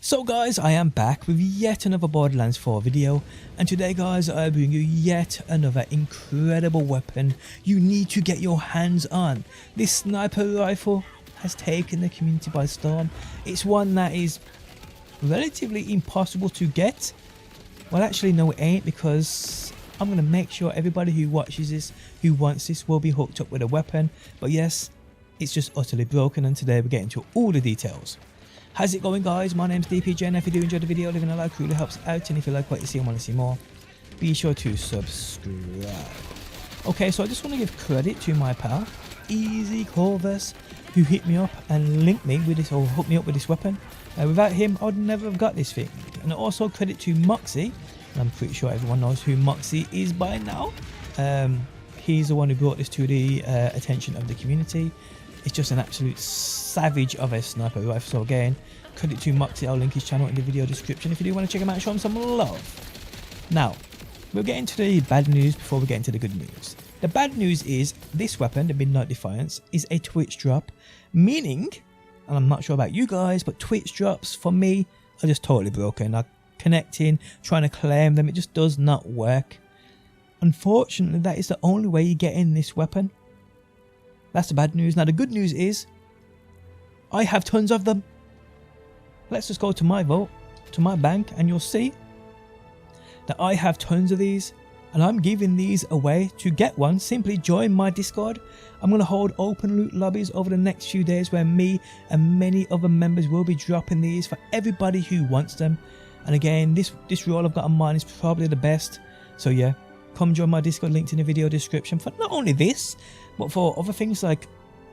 So guys, I am back with yet another Borderlands 4 video, and today guys I bring you yet another incredible weapon you need to get your hands on. This sniper rifle has taken the community by storm. It's one that is relatively impossible to get. Well, actually no it ain't, because I'm going to make sure everybody who watches this, who wants this, will be hooked up with a weapon. But yes, it's just utterly broken, and today we're getting to all the details. How's it going guys? My name's DPJ, and if you do enjoy the video, leaving a like really helps out, and if you like what you see and want to see more, be sure to subscribe. Okay, so I just want to give credit to my pal, Easy Corvus, who hit me up and linked me with this, or hooked me up with this weapon. Without him, I would never have got this thing. And also credit to Moxie, and I'm pretty sure everyone knows who Moxie is by now. He's the one who brought this to the attention of the community. It's just an absolute savage of a sniper rifle. So again, credit to Moxie. I'll link his channel in the video description if you do want to check him out, show him some love. Now, we'll get into the bad news before we get into the good news. The bad news is this weapon, the Midnight Defiance, is a Twitch drop, meaning, and I'm not sure about you guys, but Twitch drops for me are just totally broken. I'm connecting, trying to claim them, it just does not work. Unfortunately, that is the only way you get in this weapon. That's the bad news. Now the good news is I have tons of them. Let's just go to my vault, to my bank, and you'll see that I have tons of these, and I'm giving these away. To get one, simply join my Discord. I'm going to hold open loot lobbies over the next few days where me and many other members will be dropping these for everybody who wants them. And again, this roll I've got on mine is probably the best. So yeah, come join my Discord, linked in the video description, for not only this, but for other things like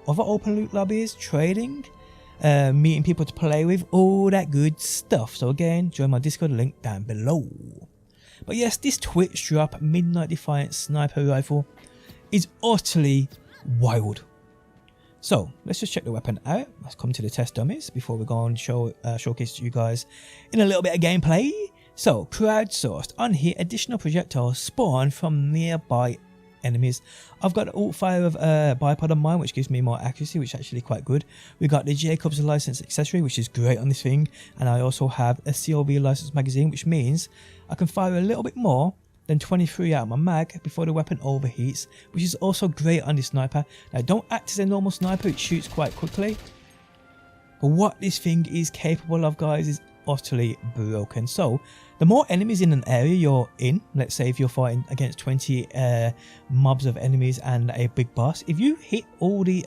other open loot lobbies, trading, meeting people to play with, all that good stuff. So again, join my Discord, link down below. But yes, this Twitch drop Midnight Defiance sniper rifle is utterly wild. So let's just check the weapon out. Let's come to the test dummies before we go and showcase to you guys in a little bit of gameplay. So, crowdsourced. On here, additional projectiles spawn from nearby enemies. I've got alt fire of bipod on mine, which gives me more accuracy, which is actually quite good. We got the Jacob's license accessory, which is great on this thing, and I also have a CLV license magazine, which means I can fire a little bit more than 23 out of my mag before the weapon overheats, which is also great on this sniper. Now, don't act as a normal sniper; it shoots quite quickly. But what this thing is capable of, guys, is utterly broken. So the more enemies in an area you're in, let's say if you're fighting against 20 mobs of enemies and a big boss, if you hit all the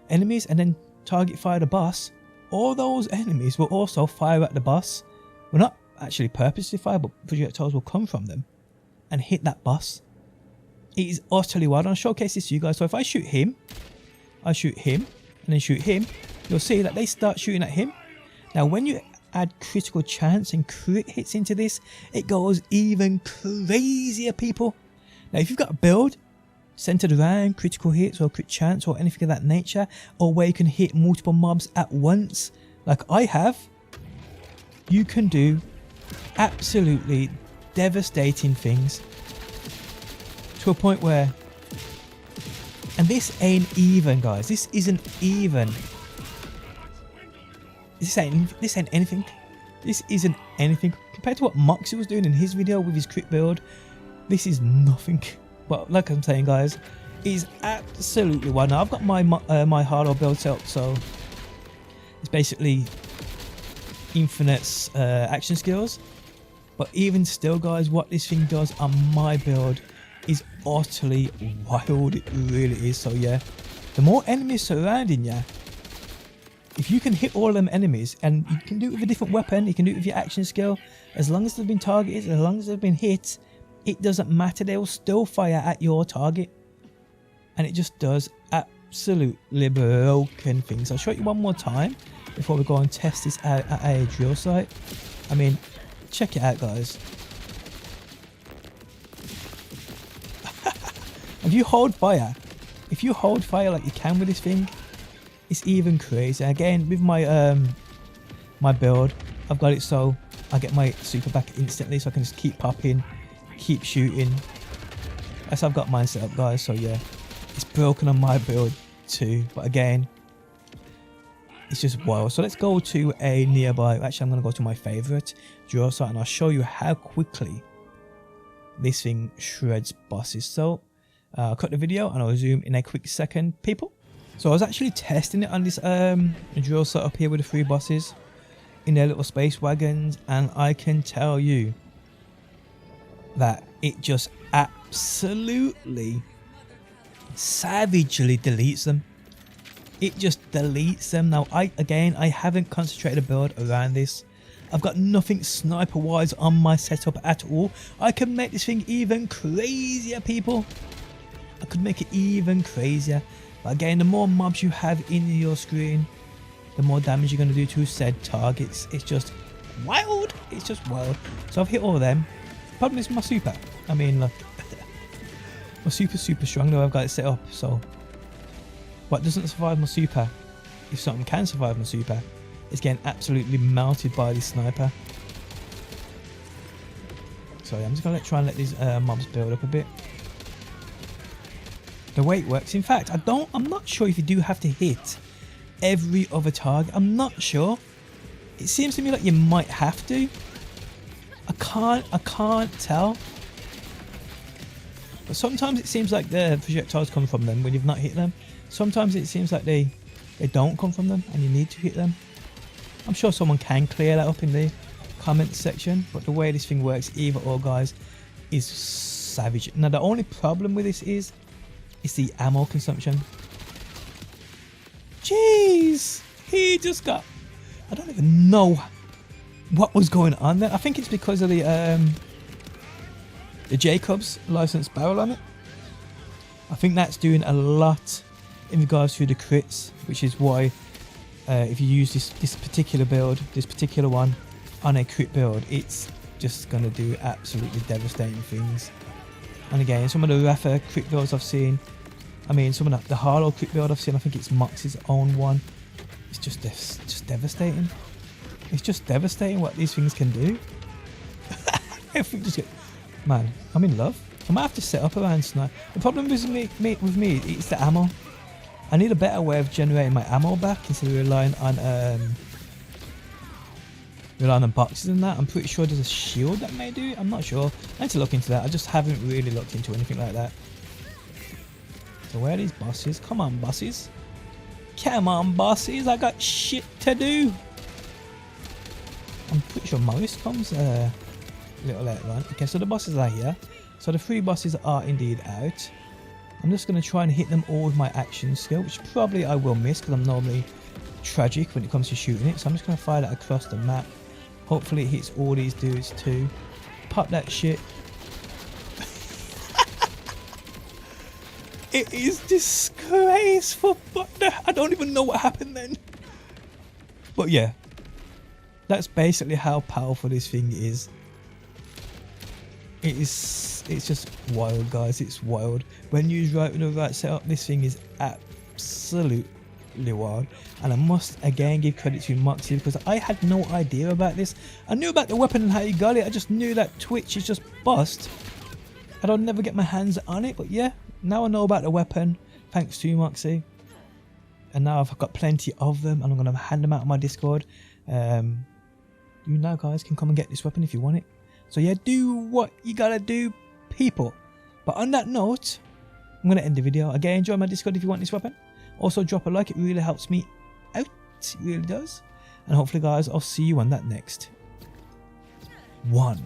enemies and then target fire the boss, all those enemies will also fire at the boss. Well, not actually purposely fire, but projectiles will come from them and hit that boss. It is utterly wild. I'll showcase this to you guys. So if I shoot him, and then shoot him, you'll see that they start shooting at him. Now when you add critical chance and crit hits into this, it goes even crazier, people. Now if you've got a build centered around critical hits or crit chance or anything of that nature, or where you can hit multiple mobs at once like I have, you can do absolutely devastating things to a point where, and this ain't even, guys, this isn't even, this ain't anything. This isn't anything compared to what Moxie was doing in his video with his crit build. This is nothing. But like I'm saying, guys, it is absolutely wild. Now I've got my my hardware build set up, so it's basically infinite action skills. But even still, guys, what this thing does on my build is utterly wild. It really is. So yeah, the more enemies surrounding you, if you can hit all them enemies, and you can do it with a different weapon, you can do it with your action skill, as long as they've been targeted, as long as they've been hit, it doesn't matter, they will still fire at your target. And it just does absolutely broken things. I'll show you one more time before we go and test this out at a drill site. I mean, check it out, guys. If you hold fire like you can with this thing, it's even crazy. Again, with my my build, I've got it so I get my super back instantly, so I can just keep popping, keep shooting. That's how I've got mine set up, guys. So yeah, it's broken on my build too, but again, it's just wild. So let's go to a nearby, actually I'm going to go to my favorite drill site, and I'll show you how quickly this thing shreds bosses. So I'll cut the video and I'll resume in a quick second, people. So I was actually testing it on this drill site up here with the 3 bosses in their little space wagons, and I can tell you that it just absolutely savagely deletes them. It just deletes them. Now I haven't concentrated a build around this. I've got nothing sniper wise on my setup at all. I can make this thing even crazier, people. I could make it even crazier. But again, the more mobs you have in your screen, the more damage you're going to do to said targets. It's just wild. It's just wild. So I've hit all of them. The problem is my super. I mean, look. My super's super strong though. I've got it set up. So what doesn't survive my super, if something can survive my super, is getting absolutely melted by this sniper. So yeah, I'm just going to try and let these mobs build up a bit. The way it works, in fact, I'm not sure if you do have to hit every other target. I'm not sure. It seems to me like you might have to. I can't tell. But sometimes it seems like the projectiles come from them when you've not hit them. Sometimes it seems like they don't come from them and you need to hit them. I'm sure someone can clear that up in the comments section, but the way this thing works, either or guys, is savage. Now the only problem with this is the ammo consumption. Jeez, he just got, I don't even know what was going on there. I think it's because of the Jacobs licensed barrel on it. I think that's doing a lot in regards to the crits, which is why if you use this particular build, this particular one on a crit build, it's just gonna do absolutely devastating things. And again, some of the rougher crit builds I've seen, I mean some of the Harlow crit build I've seen, I think it's Mox's own one, it's just devastating. It's just devastating what these things can do. If we just get, man, I'm in love. I might have to set up around sniper. The problem with me, it's the ammo. I need a better way of generating my ammo back instead of relying on boxes and that. I'm pretty sure there's a shield that may do it. I'm not sure. I need to look into that. I just haven't really looked into anything like that. So where are these bosses? Come on, bosses. Come on, bosses. I got shit to do. I'm pretty sure Morris comes a little later on. Okay, so the bosses are here. So the 3 bosses are indeed out. I'm just going to try and hit them all with my action skill, which probably I will miss because I'm normally tragic when it comes to shooting it. So I'm just going to fire that across the map. Hopefully it hits all these dudes too. Pop that shit. It is disgraceful, but I don't even know what happened then. But yeah, that's basically how powerful this thing is. It's just wild, guys. It's wild. When used right with the right setup, this thing is absolutely wild. And I must again give credit to Moxie because I had no idea about this. I knew about the weapon and how you got it. I just knew that Twitch is just bust. I don't never get my hands on it, but yeah, now I know about the weapon thanks to Moxie. And now I've got plenty of them and I'm going to hand them out on my Discord. You now guys can come and get this weapon if you want it. So yeah, do what you gotta do, people. But on that note, I'm going to end the video. Again, join my Discord if you want this weapon. Also drop a like, it really helps me out. It really does. And hopefully guys, I'll see you on that next one.